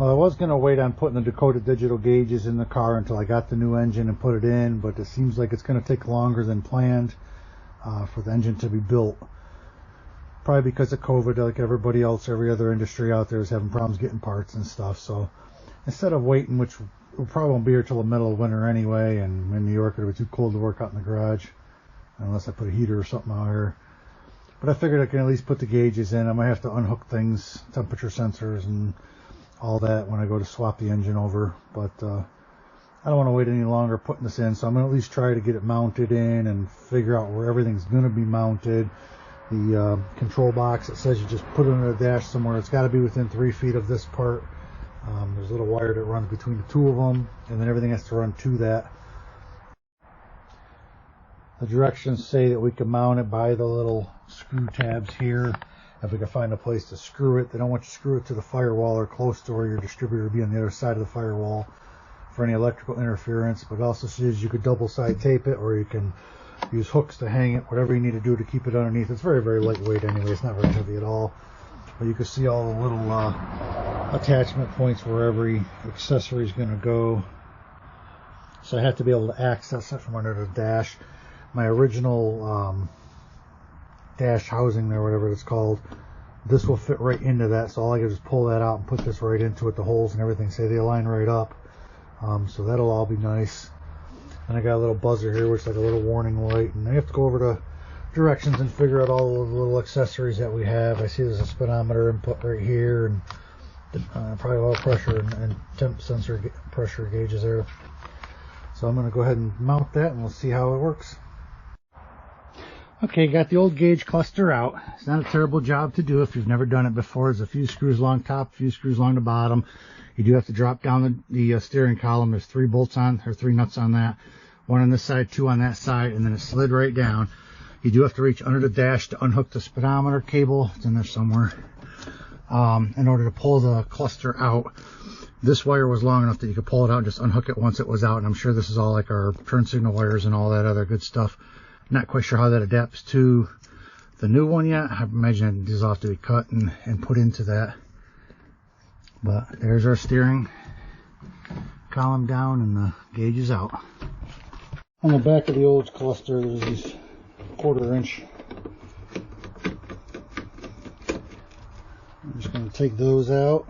Well, I was going to wait on putting the Dakota Digital gauges in the car until I got the new engine and put it in, but it seems like it's going to take longer than planned for the engine to be built. Probably because of COVID, like everybody else, every other industry out there is having problems getting parts and stuff. So instead of waiting, which we probably won't be here till the middle of winter anyway, and in New York it'll be too cold to work out in the garage unless I put a heater or something out here. But I figured I can at least put the gauges in. I might have to unhook things, temperature sensors and all that when I go to swap the engine over. But I don't want to wait any longer putting this in, so I'm going to at least try to get it mounted in and figure out where everything's going to be mounted. The control box, it says you just put it under the dash somewhere. It's got to be within 3 feet of this part. There's a little wire that runs between the two of them, and then everything has to run to that. The directions say that we can mount it by the little screw tabs here, if we can find a place to screw it. They don't want you to screw it to the firewall or close to where your distributor would be on the other side of the firewall for any electrical interference. But it also says you could double side tape it, or you can use hooks to hang it, whatever you need to do to keep it underneath. It's very, very lightweight anyway. It's not very heavy at all. But you can see all the little attachment points where every accessory is going to go. So I have to be able to access it from under the dash. My original dash housing there, whatever it's called, this will fit right into that. So all I can do is pull that out and put this right into it. The holes and everything say they align right up. So that'll all be nice. And I got a little buzzer here, which is like a little warning light. And I have to go over to directions and figure out all the little accessories that we have. I see there's a speedometer input right here, and probably oil pressure and temp sensor pressure gauges there. So I'm going to go ahead and mount that, and we'll see how it works. Okay, got the old gauge cluster out. It's not a terrible job to do if you've never done it before. There's a few screws along top, a few screws along the bottom. You do have to drop down the steering column. There's 3 bolts on, or 3 nuts on that. 1 on this side, 2 on that side, and then it slid right down. You do have to reach under the dash to unhook the speedometer cable. It's in there somewhere. In order to pull the cluster out. This wire was long enough that you could pull it out and just unhook it once it was out. And I'm sure this is all like our turn signal wires and all that other good stuff. Not quite sure how that adapts to the new one yet. I imagine these will have to be cut and put into that. But there's our steering column down and the gauge is out. On the back of the old cluster, there's these 1/4 inch. I'm just going to take those out.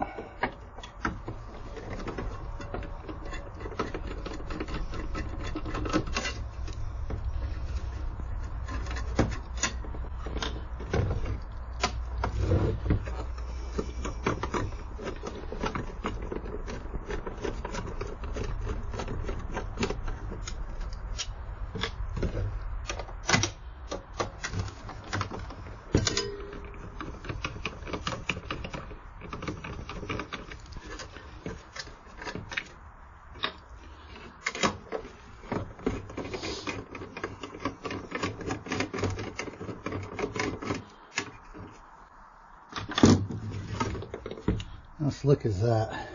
How slick is that?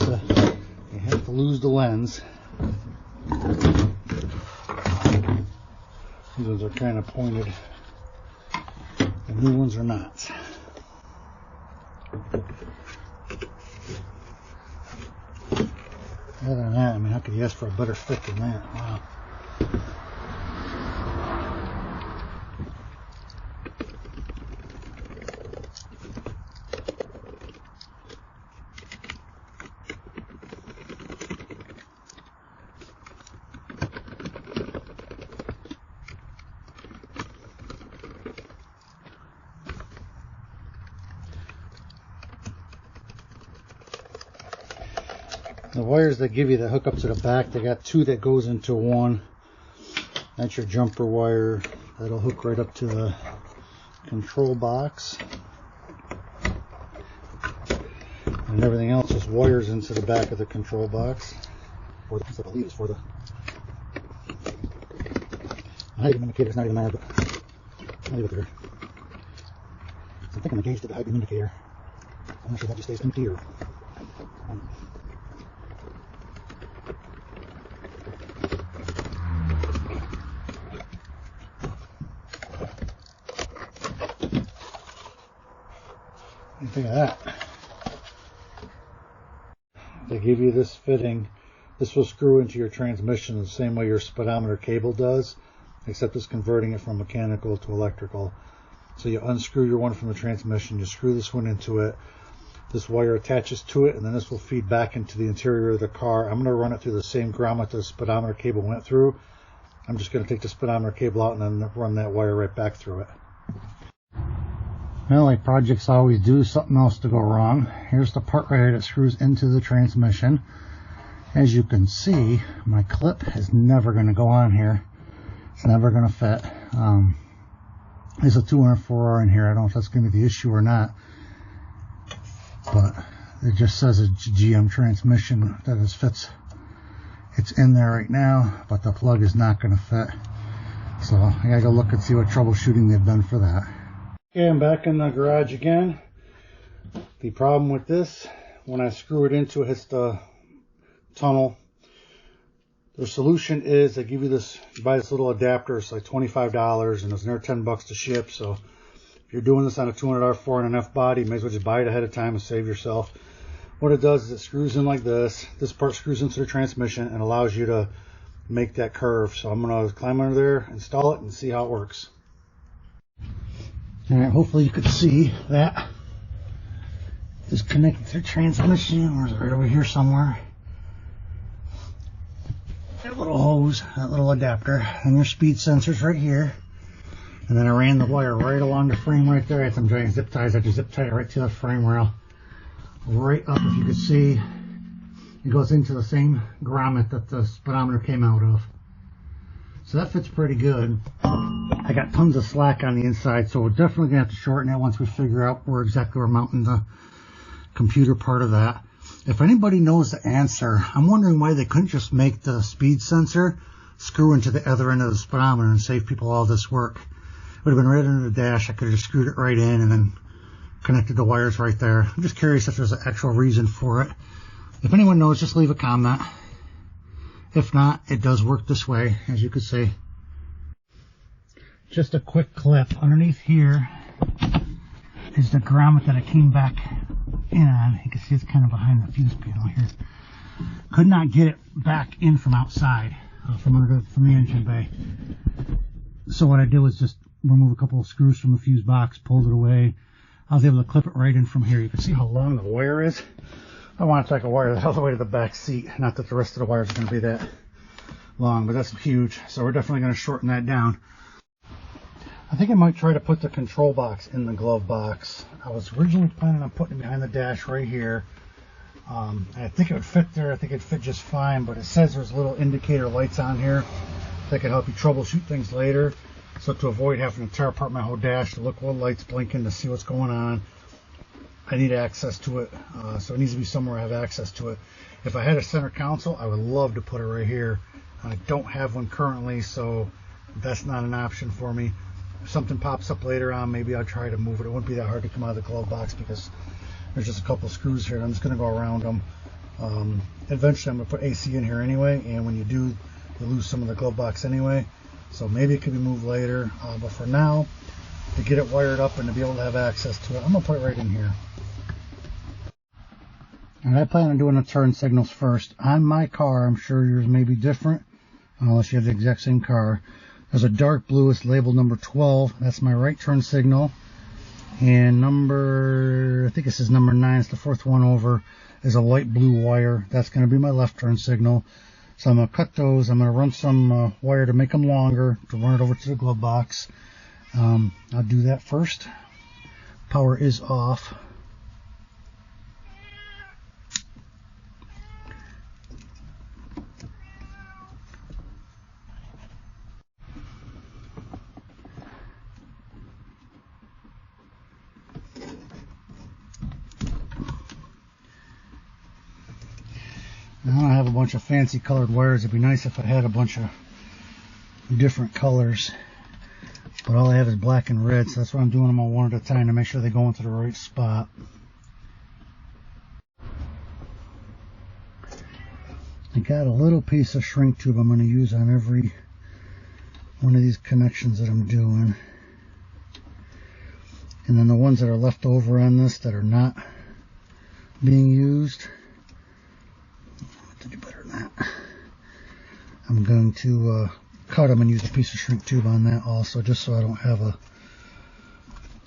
You have to lose the lens. These ones are kind of pointed. The new ones are not. Other than that, I mean, how could you ask for a better fit than that? Wow. The wires that give you the hookup to the back, they got 2 that goes into 1. That's your jumper wire. That'll hook right up to the control box. And everything else just wires into the back of the control box. For the, I believe it's for the height indicator's not even there, but I'll leave it there. So I'm thinking the gauge did the height indicator. I'm not sure if that just stays empty or. Think of that. They give you this fitting. This will screw into your transmission the same way your speedometer cable does, except it's converting it from mechanical to electrical. So you unscrew your one from the transmission, you screw this one into it, this wire attaches to it, and then this will feed back into the interior of the car. I'm going to run it through the same grommet the speedometer cable went through. I'm just going to take the speedometer cable out and then run that wire right back through it. Well, like projects always do, something else to go wrong. Here's the part right here that screws into the transmission. As you can see, my clip is never going to go on here. It's never going to fit. There's a 204R in here. I don't know if that's going to be the issue or not, but it just says it's GM transmission that it fits. It's in there right now, but the plug is not going to fit. So I gotta go look and see what troubleshooting they've done for that. Okay, I'm back in the garage again. The problem with this, when I screw it into it, hits the tunnel. The solution is they give you this, you buy this little adapter. It's like $25 and it's near $10 to ship. So if you're doing this on a 200R4 and an F body, you may as well just buy it ahead of time and save yourself. What it does is it screws in like this. This part screws into the transmission and allows you to make that curve. So I'm going to climb under there, install it, and see how it works. All right, hopefully you can see that is connected to the transmission, or is it right over here somewhere? That little hose, that little adapter, and your speed sensors right here. And then I ran the wire right along the frame right there. I had some giant zip ties. I just zip tied it right to the frame rail. Right up, if you could see, it goes into the same grommet that the speedometer came out of. So that fits pretty good. I got tons of slack on the inside, so we're definitely gonna have to shorten it once we figure out where exactly we're mounting the computer part of that. If anybody knows the answer, I'm wondering why they couldn't just make the speed sensor screw into the other end of the speedometer and save people all this work. It would have been right under the dash. I could have just screwed it right in and then connected the wires right there. I'm just curious if there's an actual reason for it. If anyone knows, just leave a comment. If not, it does work this way, as you can see. Just a quick clip. Underneath here is the grommet that I came back in on. You can see it's kind of behind the fuse panel here. Could not get it back in from outside, from the engine bay. So what I did was just remove a couple of screws from the fuse box, pulled it away. I was able to clip it right in from here. You can see how long the wire is. I want to take a wire all the way to the back seat. Not that the rest of the wires are going to be that long, but that's huge. So we're definitely going to shorten that down. I think I might try to put the control box in the glove box. I was originally planning on putting it behind the dash right here. I think it would fit there. I think it'd fit just fine, but it says there's little indicator lights on here that can help you troubleshoot things later. So to avoid having to tear apart my whole dash, to look what lights blinking to see what's going on, I need access to it. So it needs to be somewhere I have access to it. If I had a center console, I would love to put it right here. I don't have one currently, so that's not an option for me. If something pops up later on, maybe I'll try to move it. It wouldn't be that hard to come out of the glove box because there's just a couple screws here. I'm just going to go around them. Eventually I'm going to put AC in here anyway, and when you do, you lose some of the glove box anyway. So maybe it could be moved later, but for now, to get it wired up and to be able to have access to it, I'm going to put it right in here. And I plan on doing the turn signals first. On my car, I'm sure yours may be different, unless you have the exact same car. There's a dark blue, it's labeled number 12. That's my right turn signal. And number, I think it says number 9, it's the fourth one over, is a light blue wire. That's going to be my left turn signal. So I'm going to cut those. I'm going to run some wire to make them longer, to run it over to the glove box. I'll do that first. Power is off. Now I have a bunch of fancy colored wires. It'd be nice if I had a bunch of different colors, but all I have is black and red, so that's why I'm doing them all one at a time to make sure they go into the right spot. I got a little piece of shrink tube I'm going to use on every one of these connections that I'm doing, and then the ones that are left over on this that are not being used, to do better than that. I'm going to cut them and use a piece of shrink tube on that also, just so I don't have a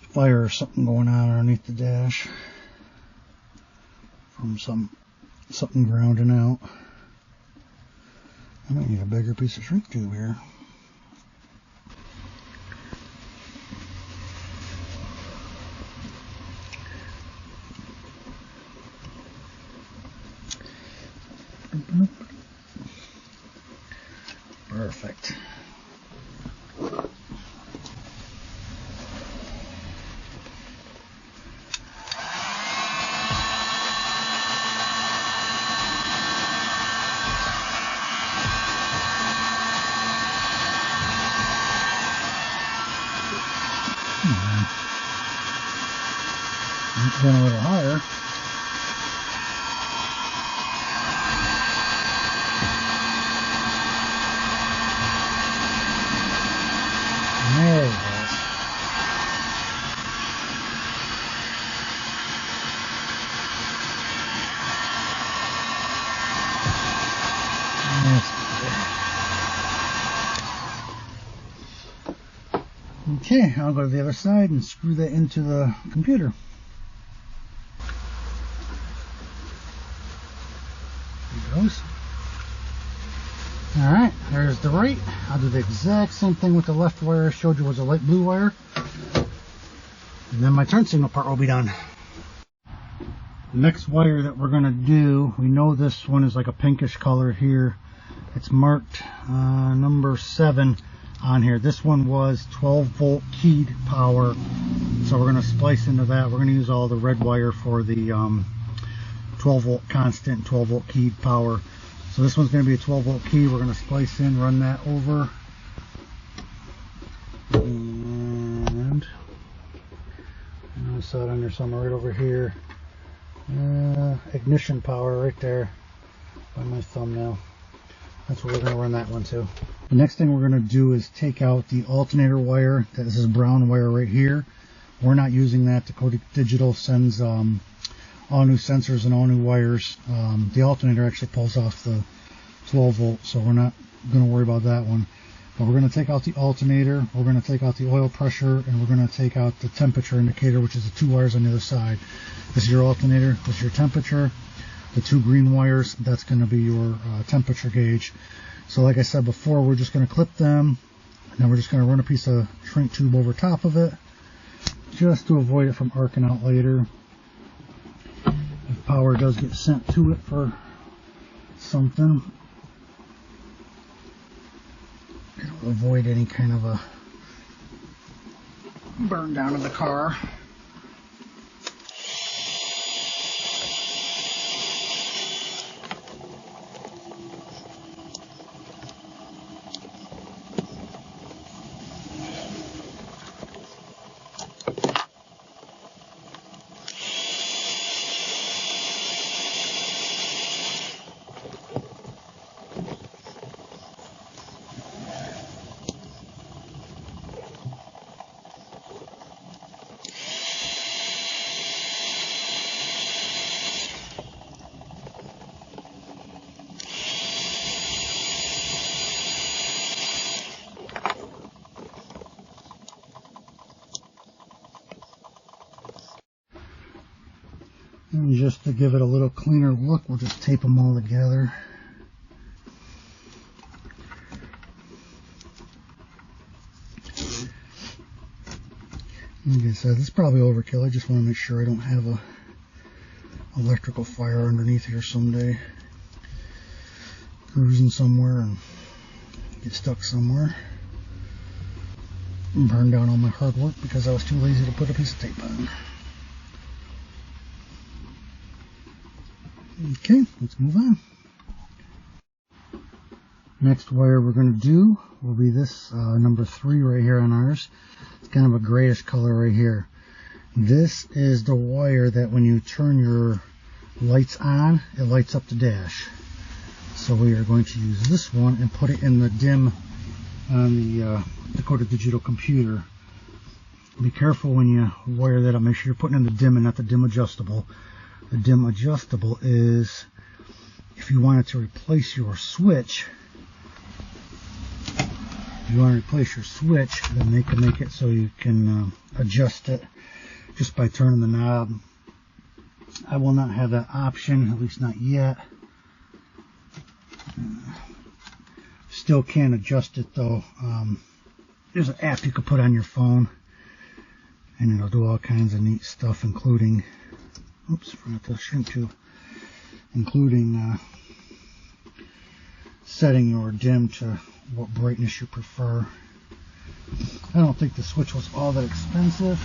fire or something going on underneath the dash from something grounding out. I might need a bigger piece of shrink tube here. Perfect. Going a little higher. There it is. Okay, I'll go to the other side and screw that into the computer. Alright, there's the right. I'll do the exact same thing with the left wire I showed you was a light blue wire. And then my turn signal part will be done. The next wire that we're going to do, we know this one is like a pinkish color here. It's marked number 7 on here. This one was 12 volt keyed power. So we're going to splice into that. We're going to use all the red wire for the 12 volt constant, 12 volt keyed power. So this one's going to be a 12 volt key. We're going to splice in, run that over, and I saw it under somewhere right over here. Ignition power right there by my thumbnail. That's where we're going to run that one to. The next thing we're going to do is take out the alternator wire. This is brown wire right here. We're not using that. Dakota Digital sends all new sensors and all new wires. The alternator actually pulls off the 12 volt, so we're not going to worry about that one. But we're going to take out the alternator, we're going to take out the oil pressure, and we're going to take out the temperature indicator, which is the 2 wires on the other side. This is your alternator, this is your temperature. The 2 green wires, that's going to be your temperature gauge. So like I said before, we're just going to clip them, and then we're just going to run a piece of shrink tube over top of it, just to avoid it from arcing out later. If power does get sent to it for something, it'll avoid any kind of a burn down of the car. And just to give it a little cleaner look, we'll just tape them all together. Like I said, this is probably overkill. I just want to make sure I don't have a electrical fire underneath here someday. Cruising somewhere and get stuck somewhere. And burn down all my hard work because I was too lazy to put a piece of tape on. Okay, let's move on. Next wire we're going to do will be this number 3 right here on ours. It's kind of a grayish color right here. This is the wire that when you turn your lights on, it lights up the dash. So we are going to use this one and put it in the dim on the Dakota Digital computer. Be careful when you wire that up. Make sure you're putting in the dim and not the dim adjustable. The dim adjustable is if you wanted to replace your switch, then they can make it so you can adjust it just by turning the knob. I will not have that option, at least not yet. Still can adjust it though. There's an app you can put on your phone, and it'll do all kinds of neat stuff, including, oops, forgot the shrink tube, including setting your dim to what brightness you prefer. I don't think the switch was all that expensive,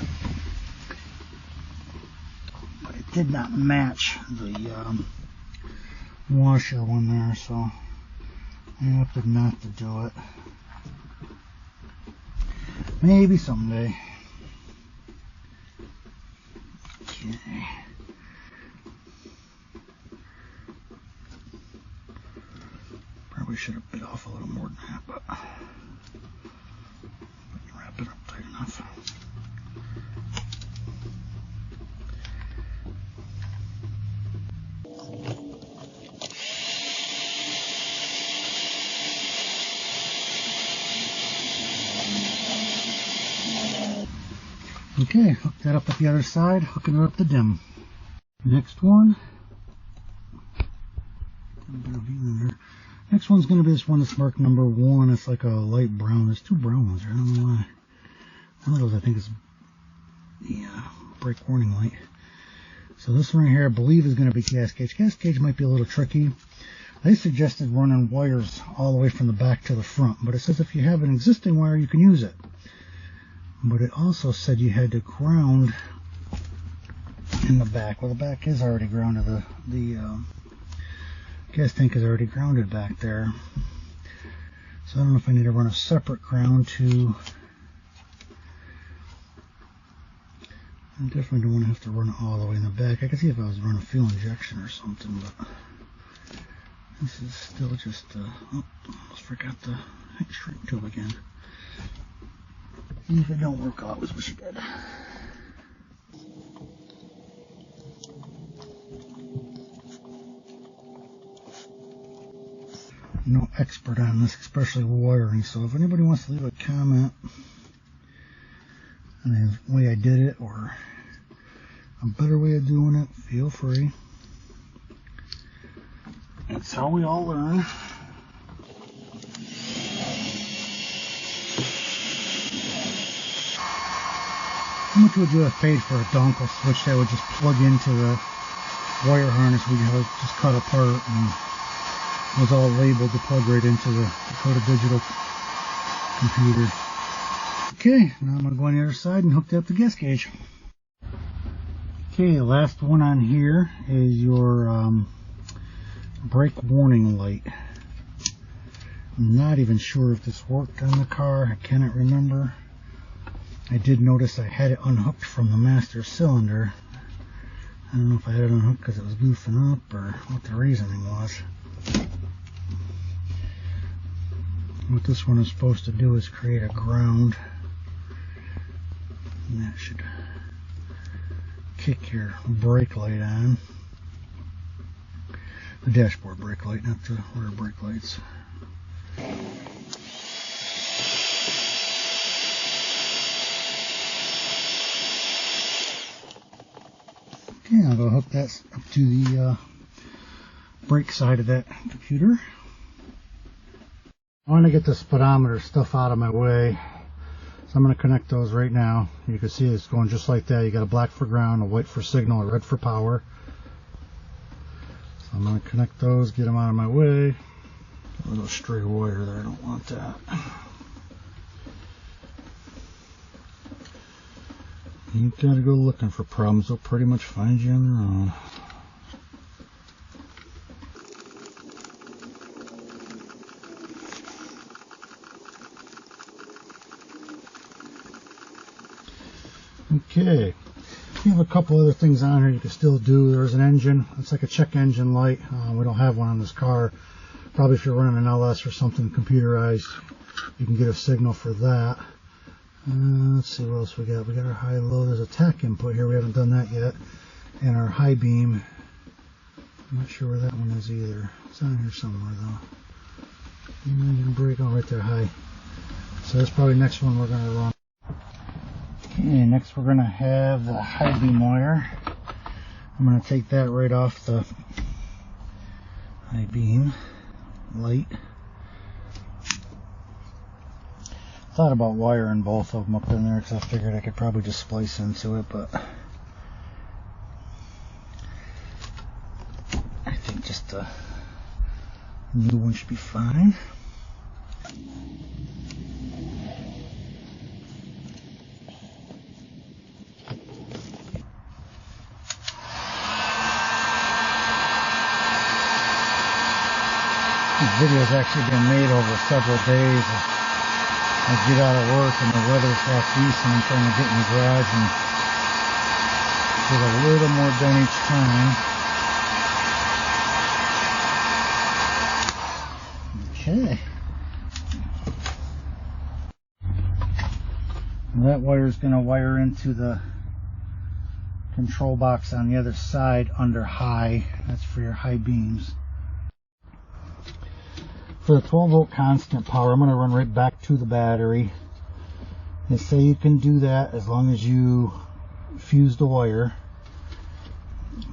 but it did not match the washer one there, so I opted not to do it. Maybe someday. Okay. Probably should have bit off a little more than that, but wrap it up tight enough. Okay, hook that up at the other side, hooking it up the dim. Next one. Next one's going to be this one that's marked number 1. It's like a light brown. There's 2 brown ones there. I don't know why. One of those I think is the brake warning light. So this one right here I believe is going to be gas gauge. Gas gauge might be a little tricky. They suggested running wires all the way from the back to the front, but it says if you have an existing wire you can use it. But it also said you had to ground in the back. Well, the back is already grounded. The gas tank is already grounded back there. So I don't know if I need to run a separate ground to... I definitely don't want to have to run it all the way in the back. I could see if I was running fuel injection or something, but this is still just... oh, almost forgot the shrink tube again. If it don't work out, I wish it did. No expert on this, especially wiring, so if anybody wants to leave a comment on the way I did it or a better way of doing it, feel free. That's how we all learn. How much would you have paid for a dongle switch that would just plug into the wire harness we had just cut apart and was all labeled to plug right into the Dakota Digital computer? Okay, now I'm going to go on the other side and hook up the gas gauge. Okay, the last one on here is your brake warning light. I'm not even sure if this worked on the car. I cannot remember. I did notice I had it unhooked from the master cylinder. I don't know if I had it unhooked because it was goofing up or what the reasoning was. What this one is supposed to do is create a ground. And that should kick your brake light on. The dashboard brake light, not the rear brake lights. Okay, I'll go hook that up to the brake side of that computer. I want to get the speedometer stuff out of my way, so I'm going to connect those right now. You can see it's going just like that. You got a black for ground, a white for signal, a red for power. So I'm going to connect those, get them out of my way. A little stray wire there, I don't want that. You gotta go looking for problems, they'll pretty much find you on their own. Okay, you have a couple other things on here you can still do. There's an engine, it's like a check engine light. We don't have one on this car. Probably if you're running an LS or something computerized, you can get a signal for that. Let's see what else we got. We got our high low. There's a tach input here. We haven't done that yet. And our high beam I'm not sure where that one is either. It's on here somewhere though. You can break on right there high. So that's probably the next one we're going to run. Okay, next we're going to have the high beam wire. I'm going to take that right off the high beam light. Thought about wiring both of them up in there because I figured I could probably just splice into it, but I think just a new one should be fine. This video has actually been made over several days. I get out of work and the weather's half decent. I'm trying to get in the garage and get a little more done each time. Okay. And that wire is going to wire into the control box on the other side under high. That's for your high beams. For the 12 volt constant power, I'm going to run right back to the battery. They say you can do that as long as you fuse the wire.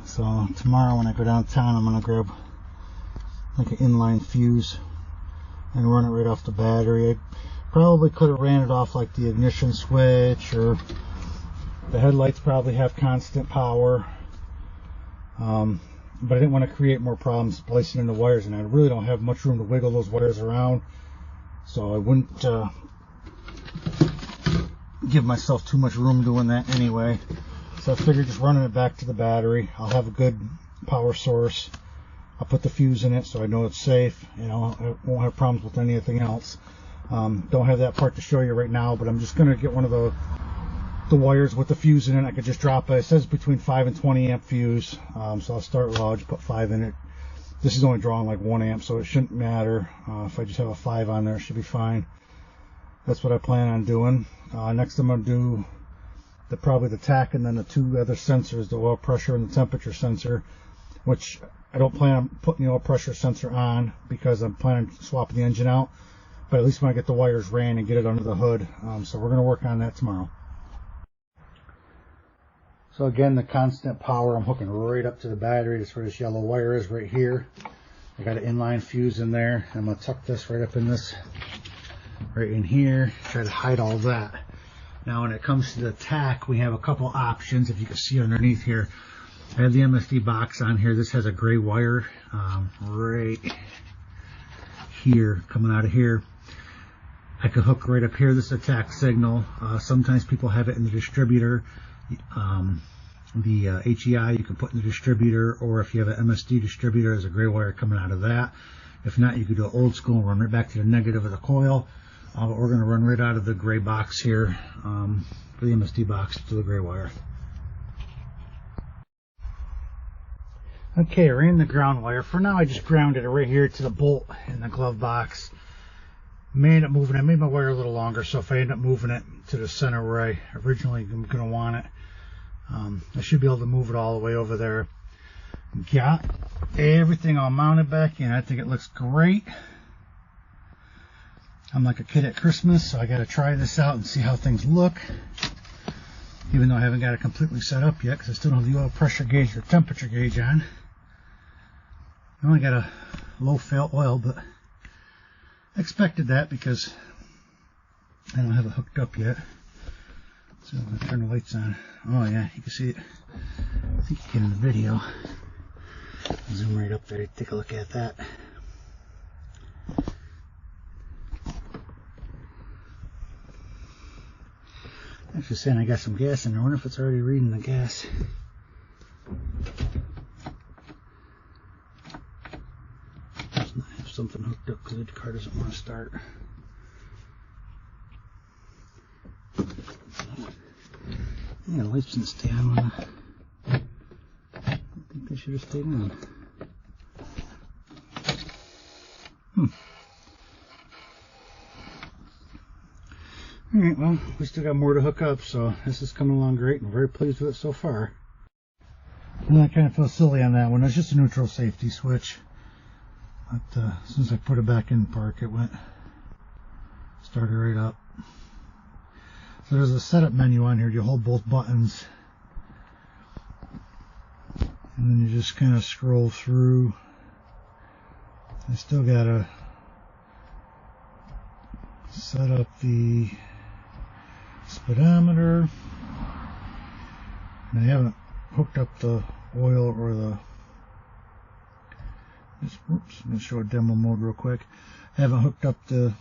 So tomorrow when I go downtown, I'm going to grab like an inline fuse and run it right off the battery. I probably could have ran it off like the ignition switch, or the headlights probably have constant power. But I didn't want to create more problems splicing in the wires, and I really don't have much room to wiggle those wires around, so I wouldn't give myself too much room doing that anyway. So I figured just running it back to the battery. I'll have a good power source. I'll put the fuse in it so I know it's safe. You know, I won't have problems with anything else. Don't have that part to show you right now, but I'm just going to get one of the wires with the fuse in it. I could just drop it. It says between 5 and 20 amp fuse, so I'll start low. I'll just put 5 in it. This is only drawing like 1 amp, so it shouldn't matter. If I just have a 5 on there, it should be fine. That's what I plan on doing. Next I'm going to do probably the tach and then the 2 other sensors, the oil pressure and the temperature sensor, which I don't plan on putting the oil pressure sensor on because I'm planning on swapping the engine out, but at least when I get the wires ran and get it under the hood. So we're going to work on that tomorrow. So again, the constant power, I'm hooking right up to the battery. That's where this yellow wire is right here. I got an inline fuse in there. I'm going to tuck this right up in this, right in here. Try to hide all that. Now when it comes to the tach, we have a couple options. If you can see underneath here, I have the MSD box on here. This has a gray wire right here, coming out of here. I could hook right up here. This is a tach signal. Sometimes people have it in the distributor. The HEI you can put in the distributor, or if you have an MSD distributor, there's a gray wire coming out of that. If not, you could do it old school and run right back to the negative of the coil. But we're going to run right out of the gray box here, for the MSD box, to the gray wire. Okay, I ran the ground wire. For now, I just grounded it right here to the bolt in the glove box. May end up moving it. I made my wire a little longer, so if I end up moving it to the center where I originally am going to want it, I should be able to move it all the way over there. Got everything all mounted back in. I think it looks great. I'm like a kid at Christmas, so I got to try this out and see how things look. Even though I haven't got it completely set up yet, because I still don't have the oil pressure gauge or temperature gauge on. I only got a low fail oil, but I expected that because I don't have it hooked up yet. So I'm going to turn the lights on. Oh yeah, you can see it. I think you can in the video. I'll zoom right up there, take a look at that. Actually saying I got some gas in there. I wonder if it's already reading the gas. Does not have something hooked up because the car doesn't want to start. Yeah, the lights didn't stay on. I think they should have stayed on. Alright, well, we still got more to hook up, so this is coming along great. I'm very pleased with it so far. And I kind of feel silly on that one. It's just a neutral safety switch. But as soon as I put it back in park, it started right up. So there's a setup menu on here. You hold both buttons, and then you just kind of scroll through. I still gotta set up the speedometer. And I haven't hooked up the oil or the. Oops, I'm going to show a demo mode real quick. I haven't hooked up the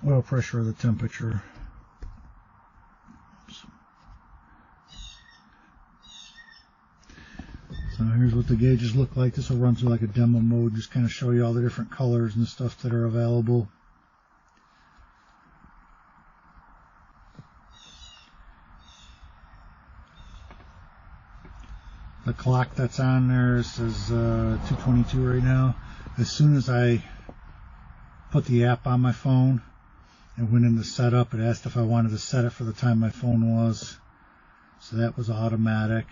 oil pressure or the temperature. Oops. So here's what the gauges look like. This will run through like a demo mode, just kind of show you all the different colors and stuff that are available. The clock that's on there says 2:22 right now. As soon as I put the app on my phone and went into setup, it asked if I wanted to set it for the time my phone was. So that was automatic.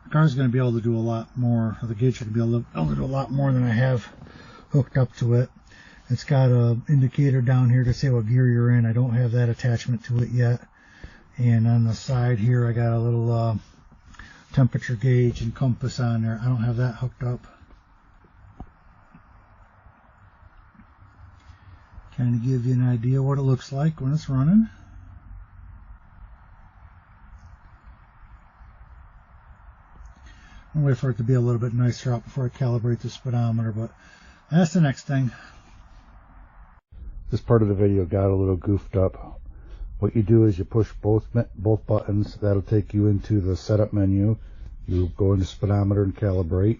The car's going to be able to do a lot more, or the gauge should be able to do a lot more than I have hooked up to it. It's got an indicator down here to say what gear you're in. I don't have that attachment to it yet. And on the side here, I got a little temperature gauge and compass on there. I don't have that hooked up. Kind of give you an idea what it looks like when it's running. I'll wait for it to be a little bit nicer out before I calibrate the speedometer, but that's the next thing. This part of the video got a little goofed up. What you do is you push both buttons. That'll take you into the setup menu. You go into speedometer and calibrate.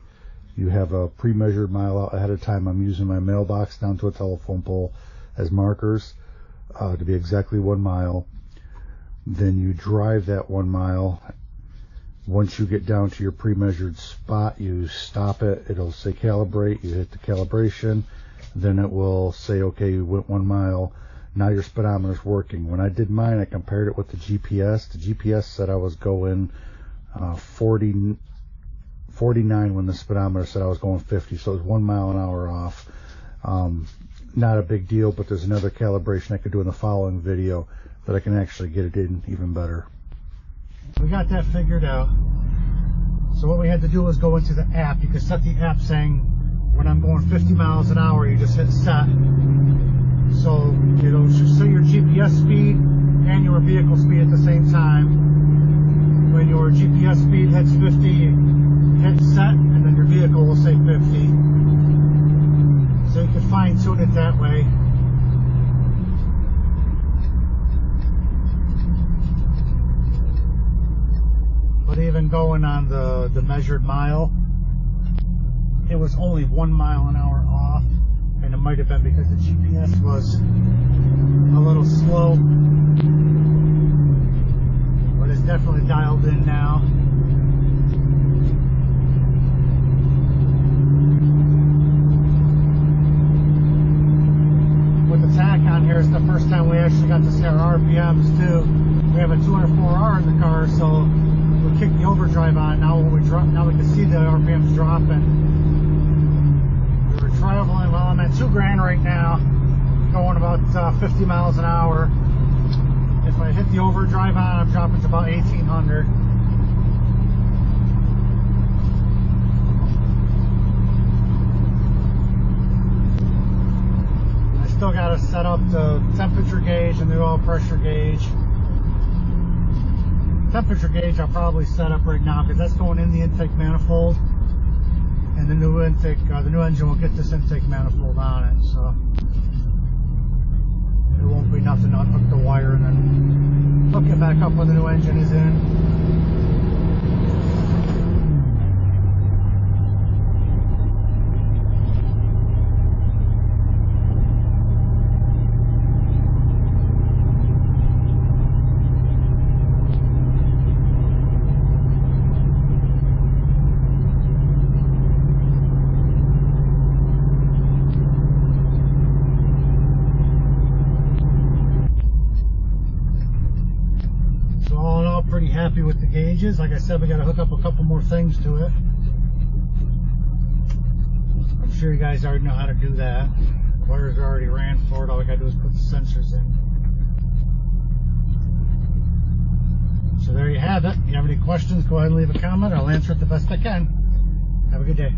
You have a pre-measured mile out ahead of time. I'm using my mailbox down to a telephone pole as markers to be exactly 1 mile. Then you drive that 1 mile. Once you get down to your pre-measured spot, you stop it. It'll say calibrate. You hit the calibration. Then it will say, okay, you went 1 mile. Now your speedometer's working. When I did mine, I compared it with the GPS. The GPS said I was going 49 when the speedometer said I was going 50. So it was 1 mile an hour off. Not a big deal, but there's another calibration I could do in the following video that I can actually get it in even better. We got that figured out. So what we had to do was go into the app. You can set the app saying when I'm going 50 miles an hour, you just hit set. So it'll set your GPS speed and your vehicle speed at the same time. When your GPS speed hits 50, you hit set, and then your vehicle will say 50. So you can fine tune it that way. But even going on the measured mile, it was only 1 mile an hour off. And it might have been because the GPS was a little slow, but it's definitely dialed in now. With the tach on here, it's the first time we actually got to see our RPMs too. We have a 204R in the car, so we kick the overdrive on. Now when we drop, now we can see the RPMs dropping. Traveling, well, I'm at $2,000 right now, going about 50 miles an hour. If I hit the overdrive on, I'm dropping to about 1,800. I still got to set up the temperature gauge and the oil pressure gauge. Temperature gauge I'll probably set up right now because that's going in the intake manifold. And the new intake, the new engine will get this intake manifold on it, so it won't be nothing to unhook the wire and then hook it back up when the new engine is in. Happy with the gauges. Like I said, we got to hook up a couple more things to it. I'm sure you guys already know how to do that. Wires are already ran for it. All we got to do is put the sensors in. So there you have it. If you have any questions, go ahead and leave a comment. I'll answer it the best I can. Have a good day.